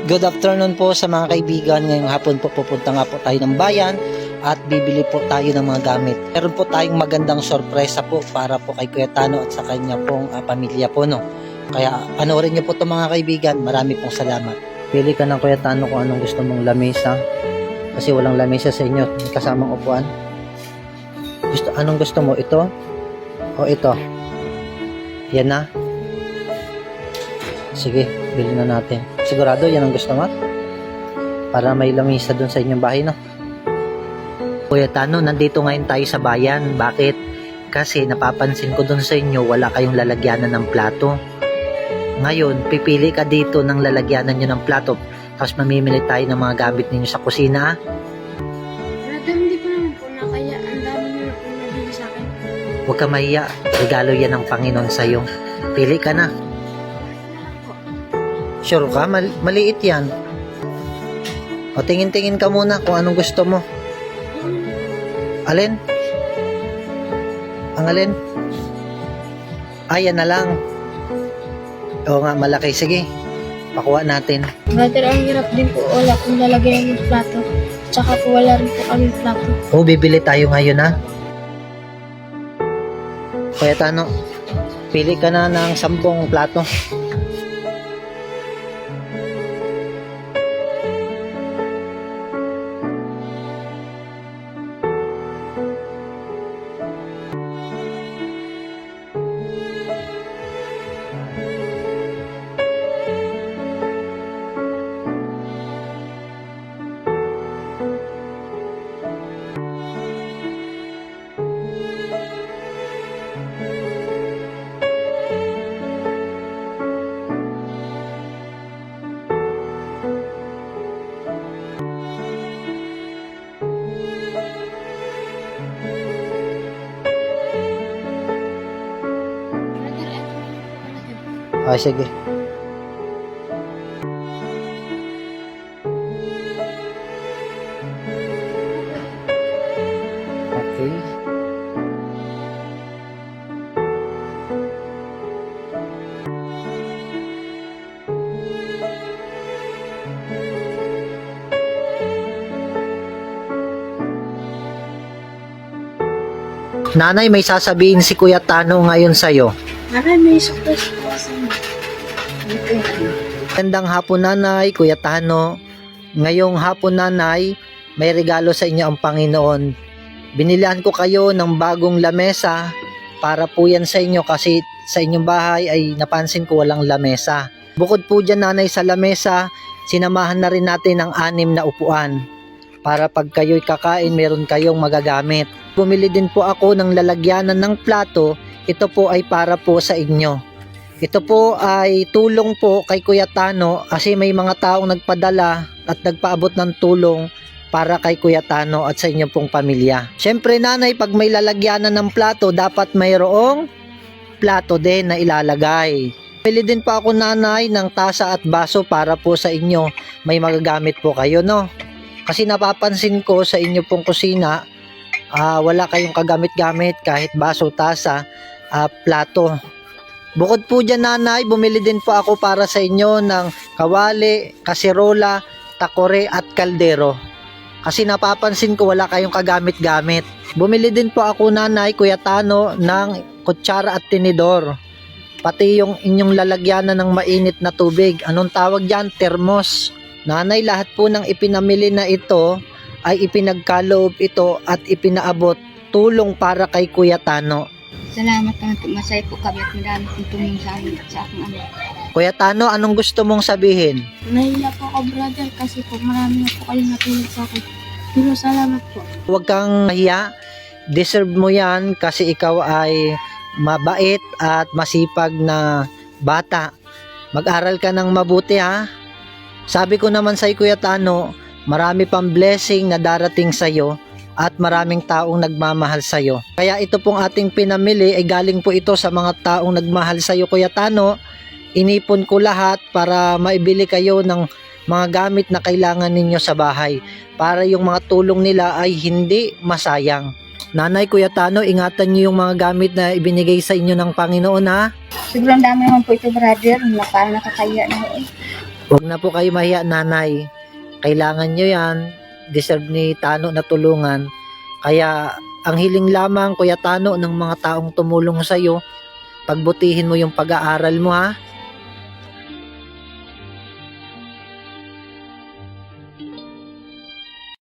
Good afternoon po sa mga kaibigan. Ngayong hapon po pupunta nga po tayo ng bayan at bibili po tayo ng mga gamit. Meron po tayong magandang sorpresa po para po kay Kuya Tano at sa kanya pong pamilya po, no. Kaya panoorin niyo po ito mga kaibigan. Marami pong salamat. Pili ka ng Kuya Tano kung anong gusto mong lamesa. Kasi walang lamesa sa inyo. May kasamang upuan. Anong gusto mo? Ito? O ito? Yan na. Sige, bilhin na natin. Sigurado yan ang gusto mo? Para may lamesa dun sa inyong bahay, no? Kuya Tano, nandito ngayon tayo sa bayan. Bakit? Kasi napapansin ko dun sa inyo, wala kayong lalagyanan ng plato. Ngayon, pipili ka dito ng lalagyanan nyo ng plato. Tapos mamimili tayo ng mga gamit ninyo sa kusina. Brother, hindi ko naman po na kaya ang dami nyo na po nabili sa akin. Huwag ka mahiya. Regalo yan ng Panginoon sa'yo. Pili ka na. Sure ka? Maliit yan. O tingin-tingin ka muna kung anong gusto mo. Alin? Ang alin? Yan na lang. Oo nga, malaki. Sige, pakuha natin. Brother, ang hirap din po. Wala kong lalagyan ng plato. Tsaka po wala rin po kami plato. Bibili tayo ngayon, ha? Kuya Tano, pili ka na ng 10 plato. Sige. Okay. Nanay, may sasabihin si Kuya Tano ngayon sa'yo. Nanay, may surprise po sa inyo. Magandang hapon, Nanay, Kuya Tano. Ngayong hapon, Nanay, may regalo sa inyo ang Panginoon. Binilihan ko kayo ng bagong lamesa para po yan sa inyo kasi sa inyong bahay ay napansin ko walang lamesa. Bukod po dyan, Nanay, sa lamesa, sinamahan na rin natin ang 6 na upuan para pag kayo'y kakain, meron kayong magagamit. Bumili din po ako ng lalagyanan ng plato. Ito po ay para po sa inyo. Ito po ay tulong po kay Kuya Tano kasi may mga taong nagpadala at nagpaabot ng tulong para kay Kuya Tano at sa inyong pong pamilya. Siyempre, Nanay, pag may lalagyanan ng plato, dapat mayroong plato din na ilalagay. Pili din po ako, Nanay, ng tasa at baso para po sa inyo. May magagamit po kayo, no? Kasi napapansin ko sa inyo pong kusina, wala kayong kagamit-gamit kahit baso, tasa, plato. Bukod po dyan, Nanay, bumili din po ako para sa inyo ng kawali, kaserola, takore at kaldero. Kasi napapansin ko wala kayong kagamit-gamit. Bumili din po ako, Nanay, Kuya Tano, ng kutsara at tinidor. Pati yung inyong lalagyanan ng mainit na tubig. Anong tawag dyan? Termos. Nanay, lahat po ng ipinamili na ito ay ipinagkaloob ito at ipinaabot tulong para kay Kuya Tano. Salamat naman po. Masaya po kami at madami pong tumingin sa amin at sa aking anak. Kuya Tano, anong gusto mong sabihin? Nahiya po ako, brother, kasi po marami na po kayong natulog sa akin. Pero salamat po. Huwag kang mahiya. Deserve mo yan kasi ikaw ay mabait at masipag na bata. Mag-aral ka ng mabuti, ha? Sabi ko naman sa Kuya Tano, marami pang blessing na darating sa'yo at maraming taong nagmamahal sa'yo. Kaya ito pong ating pinamili ay galing po ito sa mga taong nagmahal sa'yo, Kuya Tano. Inipon ko lahat para maibili kayo ng mga gamit na kailangan ninyo sa bahay para yung mga tulong nila ay hindi masayang. Nanay, Kuya Tano, ingatan niyo yung mga gamit na ibinigay sa inyo ng Panginoon, ha? Sobrang dami naman po ito, brother. Parang nakakaya na ho eh. Huwag na po kayo mahiya, nanay. Kailangan nyo yan. Deserve ni Tano na tulungan. Kaya ang hiling lamang, Kuya Tano, ng mga taong tumulong sa'yo, pagbutihin mo yung pag-aaral mo, ha.